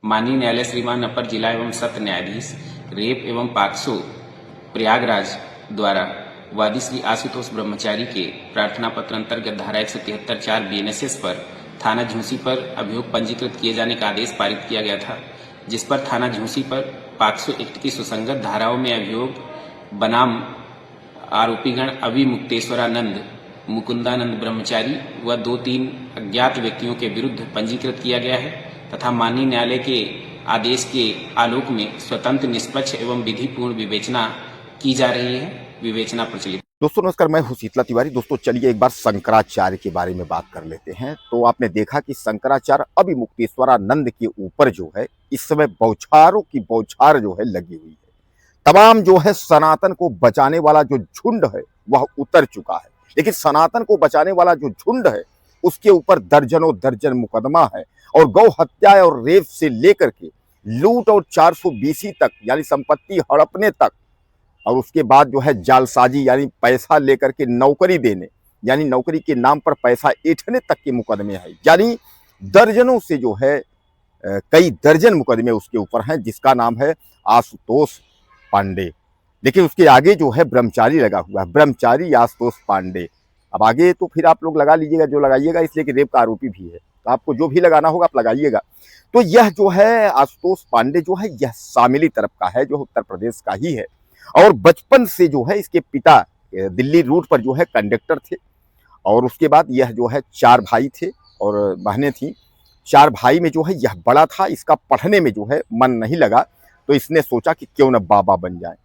माननीय न्यायालय श्रीमान अपर जिला एवं सत्र न्यायाधीश रेप एवं पाक्सो प्रयागराज द्वारा वादी श्री आशुतोष ब्रह्मचारी के प्रार्थना पत्र अंतर्गत धारा 173(4) BNSS पर थाना झूंसी पर अभियोग पंजीकृत किए जाने का आदेश पारित किया गया था, जिस पर थाना झूंसी पर पाक्सो एक्ट की सुसंगत धाराओं में अभियोग बनाम आरोपीगण अवि मुक्तेश्वरानंद, मुकुंदानंद ब्रह्मचारी व 2-3 अज्ञात व्यक्तियों के विरुद्ध पंजीकृत किया गया है तथा माननीय न्यायालय के आदेश के आलोक में स्वतंत्र, निष्पक्ष एवं विधिपूर्ण विवेचना की जा रही है। विवेचना प्रचलित। दोस्तों नमस्कार, मैं हूं शीतला तिवारी। दोस्तों चलिए एक बार शंकराचार्य के बारे में बात कर लेते हैं। तो आपने देखा कि शंकराचार्य अभी मुक्तेश्वरानंद के ऊपर जो है इस समय बौछारों की बौछार जो है लगी हुई है। तमाम जो है सनातन को बचाने वाला जो झुंड है वह उतर चुका है, लेकिन सनातन को बचाने वाला जो झुंड है उसके ऊपर दर्जनों दर्जन मुकदमा है और गौ हत्या और रेप से लेकर के लूट और 420 तक यानी संपत्ति हड़पने तक, और उसके बाद जो है जालसाजी यानी पैसा लेकर के नौकरी देने यानी नौकरी के नाम पर पैसा ऐंठने तक के मुकदमे हैं। यानी दर्जनों से जो है कई दर्जन मुकदमे उसके ऊपर हैं, जिसका नाम है आशुतोष पांडे। लेकिन उसके आगे जो है ब्रह्मचारी लगा हुआ है, ब्रह्मचारी आशुतोष पांडे। अब आगे तो फिर आप लोग लगा लीजिएगा जो लगाइएगा, इसलिए कि रेप का आरोपी भी है, तो आपको जो भी लगाना होगा आप लगाइएगा। तो यह जो है आशुतोष पांडे जो है यह शामिली तरफ का है, जो उत्तर प्रदेश का ही है, और बचपन से जो है इसके पिता दिल्ली रूट पर जो है कंडक्टर थे। और उसके बाद यह जो है 4 भाई थे और बहनें थीं। 4 भाई में जो है यह बड़ा था, इसका पढ़ने में जो है मन नहीं लगा, तो इसने सोचा कि क्यों न बाबा बन जाए।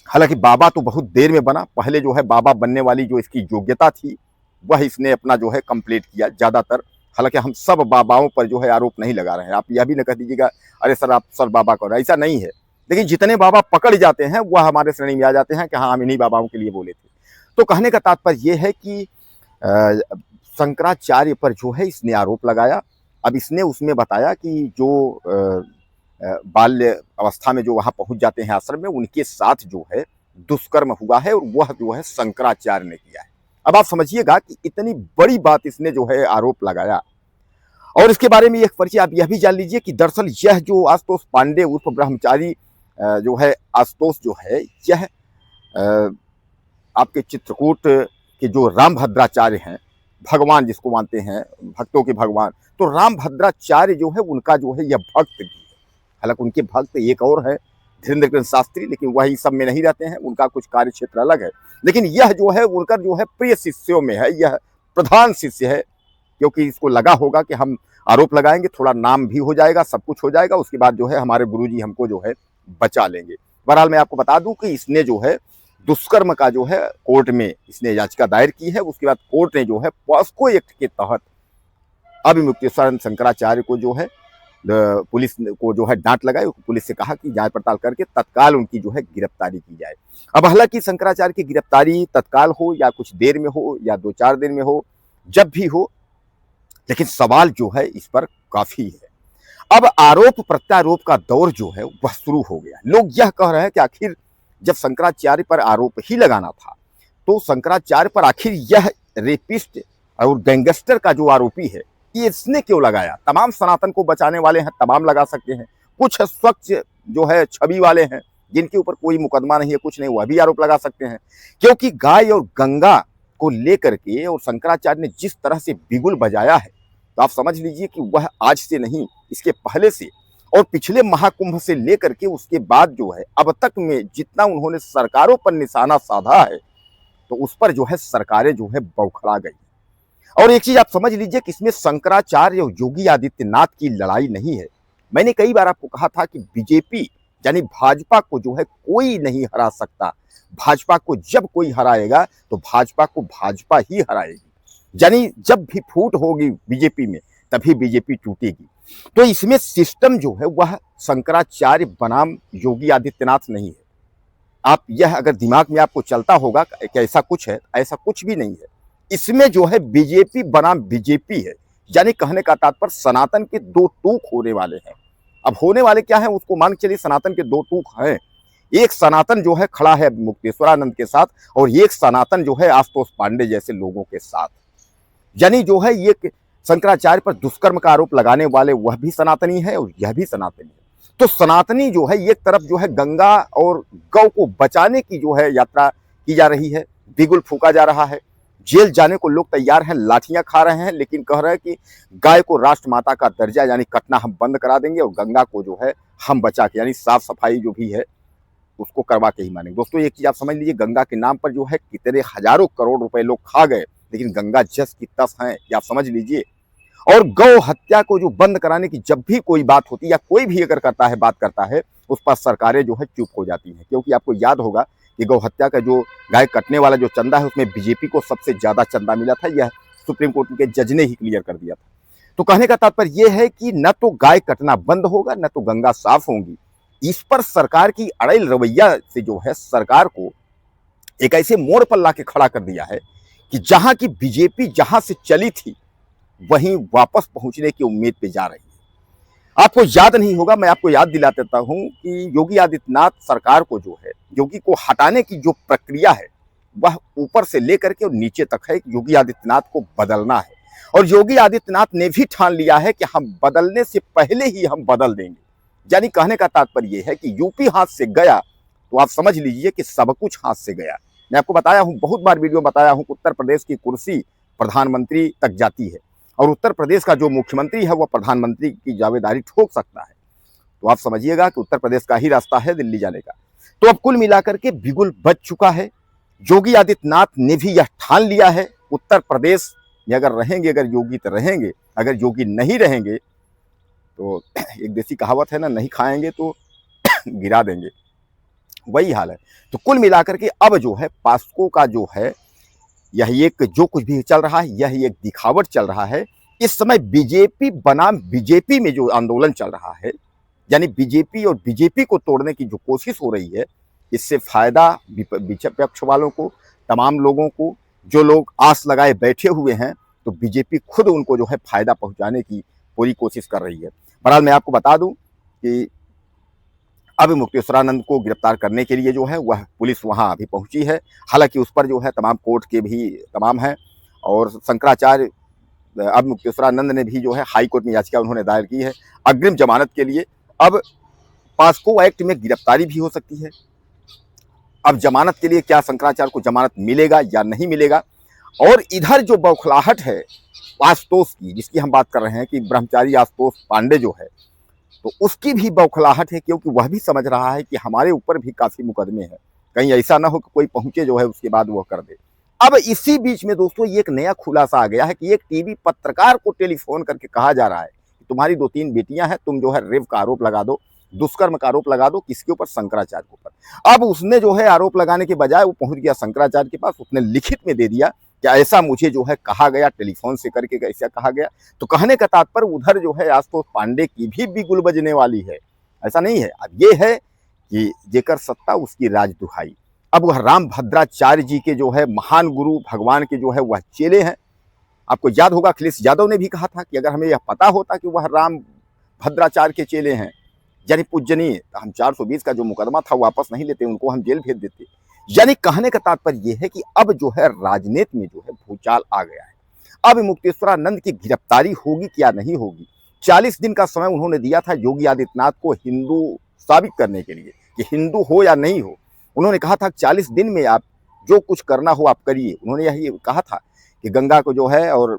हालांकि बाबा तो बहुत देर में बना, पहले जो है बाबा बनने वाली जो इसकी योग्यता थी वह इसने अपना जो है कंप्लीट किया ज़्यादातर। हालांकि हम सब बाबाओं पर जो है आरोप नहीं लगा रहे हैं, आप यह भी न कह दीजिएगा अरे सर आप सर बाबा कर, ऐसा नहीं है। लेकिन जितने बाबा पकड़ जाते हैं वह हमारे श्रेणी में आ जाते हैं कि हाँ हम इन्हीं बाबाओं के लिए बोले थे। तो कहने का तात्पर्य यह है कि शंकराचार्य पर जो है इसने आरोप लगाया। अब इसने उसमें बताया कि जो बाल्य अवस्था में जो वहाँ पहुँच जाते हैं आश्रम में, उनके साथ जो है दुष्कर्म हुआ है और वह जो है शंकराचार्य ने किया है। अब आप समझिएगा कि इतनी बड़ी बात इसने जो है आरोप लगाया। और इसके बारे में एक परिचय आप यह भी जान लीजिए कि दरअसल यह जो आशुतोष पांडे उर्फ ब्रह्मचारी जो है आशुतोष जो है यह आपके चित्रकूट के जो रामभद्राचार्य हैं, भगवान जिसको मानते हैं भक्तों के भगवान, तो रामभद्राचार्य जो है उनका जो है यह भक्त भी है। हालांकि उनके भक्त एक और है धीरेन्द्र कृष्ण शास्त्री, लेकिन वही सब में नहीं रहते हैं, उनका कुछ कार्य क्षेत्र अलग है। लेकिन यह जो है उनका जो है प्रिय शिष्यों में है, यह प्रधान शिष्य है, क्योंकि इसको लगा होगा कि हम आरोप लगाएंगे थोड़ा नाम भी हो जाएगा, सब कुछ हो जाएगा, उसके बाद जो है हमारे गुरुजी हमको जो है बचा लेंगे। बहरहाल मैं आपको बता दूं कि इसने जो है दुष्कर्म का जो है कोर्ट में इसने याचिका दायर की है। उसके बाद कोर्ट ने जो है पॉस्को एक्ट के तहत अभी मुक्तेश्वरानंद शंकराचार्य को जो है पुलिस को जो है डांट लगाई, पुलिस से कहा कि जांच पड़ताल करके तत्काल उनकी जो है गिरफ्तारी की जाए। अब हालांकि शंकराचार्य की गिरफ्तारी तत्काल हो या कुछ देर में हो या 2-4 दिन में हो, जब भी हो, लेकिन सवाल जो है इस पर काफी है। अब आरोप प्रत्यारोप का दौर जो है वह शुरू हो गया। लोग यह कह रहे हैं कि आखिर जब शंकराचार्य पर आरोप ही लगाना था तो शंकराचार्य पर आखिर यह रेपिस्ट और गैंगस्टर का जो आरोपी है ये इसने क्यों लगाया। तमाम सनातन को बचाने वाले हैं, तमाम लगा सकते हैं। कुछ स्वच्छ जो है छवि वाले हैं जिनके ऊपर कोई मुकदमा नहीं है, कुछ नहीं, वह भी आरोप लगा सकते हैं। क्योंकि गाय और गंगा को लेकर के और शंकराचार्य ने जिस तरह से बिगुल बजाया है, तो आप समझ लीजिए कि वह आज से नहीं, इसके पहले से और पिछले महाकुंभ से लेकर के उसके बाद जो है अब तक में जितना उन्होंने सरकारों पर निशाना साधा है, तो उस पर जो है सरकारें जो है बौखला गई। और एक चीज आप समझ लीजिए कि इसमें शंकराचार्य और योगी आदित्यनाथ की लड़ाई नहीं है। मैंने कई बार आपको कहा था कि बीजेपी यानी भाजपा को जो है कोई नहीं हरा सकता। भाजपा को जब कोई हराएगा तो भाजपा को भाजपा ही हराएगी। यानी जब भी फूट होगी बीजेपी में तभी बीजेपी टूटेगी। तो इसमें सिस्टम जो है वह शंकराचार्य बनाम योगी आदित्यनाथ नहीं है। आप यह अगर दिमाग में आपको चलता होगा कि ऐसा कुछ है, ऐसा कुछ भी नहीं है। इसमें जो है बीजेपी बनाम बीजेपी है। यानी कहने का तात्पर्य सनातन के 2 टूक होने वाले हैं। अब होने वाले क्या है उसको मान के चलिए, सनातन के 2 टूक हैं। एक सनातन जो है खड़ा है मुक्तेश्वरानंद के साथ और एक सनातन जो है आशुतोष पांडे जैसे लोगों के साथ। यानी जो है ये शंकराचार्य पर दुष्कर्म का आरोप लगाने वाले वह भी सनातनी है और यह भी सनातनी है। तो सनातनी जो है एक तरफ जो है गंगा और गौ को बचाने की जो है यात्रा की जा रही है, बिगुल फूका जा रहा है, जेल जाने को लोग तैयार हैं, लाठियां खा रहे हैं, लेकिन कह रहे हैं कि गाय को राष्ट्रमाता का दर्जा यानी कटना हम बंद करा देंगे और गंगा को जो है हम बचा के यानी साफ सफाई जो भी है उसको करवा के ही मानेंगे। दोस्तों एक चीज आप समझ लीजिए, गंगा के नाम पर जो है कितने हजारों करोड़ रुपए लोग खा गए, लेकिन गंगा जस की तस है, ये आप समझ लीजिए। और गौ हत्या को जो बंद कराने की जब भी कोई बात होती है या कोई भी अगर करता है बात करता है, उस पर सरकारें जो है चुप हो जाती हैं, क्योंकि आपको याद होगा कि गौ हत्या का जो गाय कटने वाला जो चंदा है उसमें बीजेपी को सबसे ज्यादा चंदा मिला था, यह सुप्रीम कोर्ट के जज ने ही क्लियर कर दिया था। तो कहने का तात्पर्य यह है कि न तो गाय कटना बंद होगा न तो गंगा साफ होंगी। इस पर सरकार की अड़ियल रवैया से जो है सरकार को एक ऐसे मोड़ पर लाके खड़ा कर दिया है कि जहां की बीजेपी जहां से चली थी वहीं वापस पहुंचने की उम्मीद पे जा रही है। आपको याद नहीं होगा, मैं आपको याद दिला देता हूं कि योगी आदित्यनाथ सरकार को जो है योगी को हटाने की जो प्रक्रिया है वह ऊपर से लेकर के और नीचे तक है। योगी आदित्यनाथ को बदलना है और योगी आदित्यनाथ ने भी ठान लिया है कि हम बदलने से पहले ही हम बदल देंगे। यानी कहने का तात्पर्य यह है कि यूपी हाथ से गया तो आप समझ लीजिए कि सब कुछ हाथ से गया। मैं आपको बताया हूं, बहुत बार वीडियो बताया हूं कि उत्तर प्रदेश की कुर्सी प्रधानमंत्री तक जाती है और उत्तर प्रदेश का जो मुख्यमंत्री है वह प्रधानमंत्री की दावेदारी ठोक सकता है। तो आप समझिएगा कि उत्तर प्रदेश का ही रास्ता है दिल्ली जाने का। तो अब कुल मिलाकर के बिगुल बच चुका है। योगी आदित्यनाथ ने भी यह ठान लिया है उत्तर प्रदेश में अगर रहेंगे, अगर योगी तो रहेंगे, अगर योगी नहीं रहेंगे तो एक देसी कहावत है ना, नहीं खाएंगे तो गिरा देंगे, वही हाल है। तो कुल मिलाकर के अब जो है पास्को का जो है यह एक जो कुछ भी चल रहा है यह एक दिखावट चल रहा है। इस समय बीजेपी बनाम बीजेपी में जो आंदोलन चल रहा है, यानी बीजेपी और बीजेपी को तोड़ने की जो कोशिश हो रही है, इससे फायदा विपक्ष वालों को, तमाम लोगों को, जो लोग आस लगाए बैठे हुए हैं, तो बीजेपी खुद उनको जो है फायदा पहुंचाने की पूरी कोशिश कर रही है। बहरहाल मैं आपको बता दूं कि अब मुक्तेश्वरानंद को गिरफ्तार करने के लिए जो है वह पुलिस वहां अभी पहुंची है। हालांकि उस पर जो है तमाम कोर्ट के भी तमाम हैं और शंकराचार्य अब मुक्तेश्वरानंद ने भी जो है हाई कोर्ट में याचिका उन्होंने दायर की है अग्रिम जमानत के लिए। अब पास्को एक्ट में गिरफ्तारी भी हो सकती है। अब जमानत के लिए क्या शंकराचार्य को जमानत मिलेगा या नहीं मिलेगा। और इधर जो बौखलाहट है आशुतोष की, जिसकी हम बात कर रहे हैं कि ब्रह्मचारी आशुतोष पांडे जो है, तो उसकी भी बौखलाहट है, क्योंकि वह भी समझ रहा है कि हमारे ऊपर भी काफी मुकदमे हैं, कहीं ऐसा ना हो कि कोई पहुंचे जो है उसके बाद वह कर दे। अब इसी बीच में दोस्तों एक नया खुलासा आ गया है कि एक टीवी पत्रकार को टेलीफोन करके कहा जा रहा है कि तुम्हारी 2-3 बेटियां हैं, तुम जो है रेप का आरोप लगा दो, दुष्कर्म का आरोप लगा दो। किसके ऊपर? शंकराचार्य के ऊपर। अब उसने जो है आरोप लगाने के बजाय वो पहुंच गया शंकराचार्य के पास, उसने लिखित में दे दिया कि ऐसा मुझे जो है कहा गया, टेलीफोन से करके ऐसा कहा गया। तो कहने का तात्पर्य उधर जो है आशुतोष पांडे की भी बिगुल बजने वाली है, ऐसा नहीं है। अब ये है कि जेकर सत्ता उसकी राज दुहाई। अब वह राम भद्राचार्य जी के जो है महान गुरु भगवान के जो है वह चेले हैं। आपको याद होगा अखिलेश यादव ने भी कहा था कि अगर हमें यह पता होता कि वह राम भद्राचार्य के चेले हैं यानी पूजनीय, तो हम 420 का जो मुकदमा था वापस नहीं लेते, उनको हम जेल भेज देते। यानी कहने का तात्पर्य यह है कि अब जो है राजनीति में जो है भूचाल आ गया है। अब मुक्तेश्वरानंद की गिरफ्तारी होगी क्या नहीं होगी। 40 दिन का समय उन्होंने दिया था योगी आदित्यनाथ को हिंदू साबित करने के लिए कि हिंदू हो या नहीं हो। उन्होंने कहा था 40 दिन में आप जो कुछ करना हो आप करिए। उन्होंने यही कहा था कि गंगा को जो है और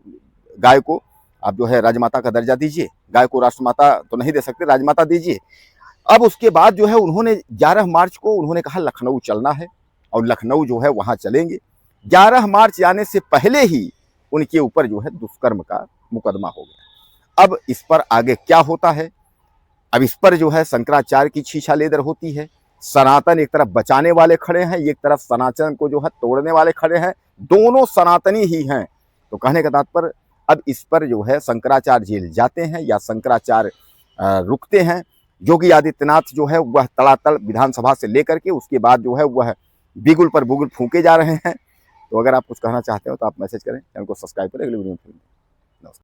गाय को आप जो है राजमाता का दर्जा दीजिए, गाय को राष्ट्रमाता तो नहीं दे सकते, राजमाता दीजिए। अब उसके बाद जो है उन्होंने 11 मार्च को उन्होंने कहा लखनऊ चलना है और लखनऊ जो है वहां चलेंगे। 11 मार्च आने से पहले ही उनके ऊपर जो है दुष्कर्म का मुकदमा हो गया। अब इस पर आगे क्या होता है, अब इस पर जो है शंकराचार्य की छीछा लेदर होती है। सनातन एक तरफ बचाने वाले खड़े हैं, एक तरफ सनातन को जो है तोड़ने वाले खड़े हैं, दोनों सनातनी ही हैं। तो कहने का तात्पर्य अब इस पर जो है शंकराचार्य जेल जाते हैं या शंकराचार्य रुकते हैं। योगी आदित्यनाथ जो है वह तड़ातड़ विधानसभा से लेकर के उसके बाद जो है वह बिगुल पर बुगुल फूंके जा रहे हैं। तो अगर आप कुछ कहना चाहते हो तो आप मैसेज करें, चैनल को सब्सक्राइब करें, अगले वीडियो में फिर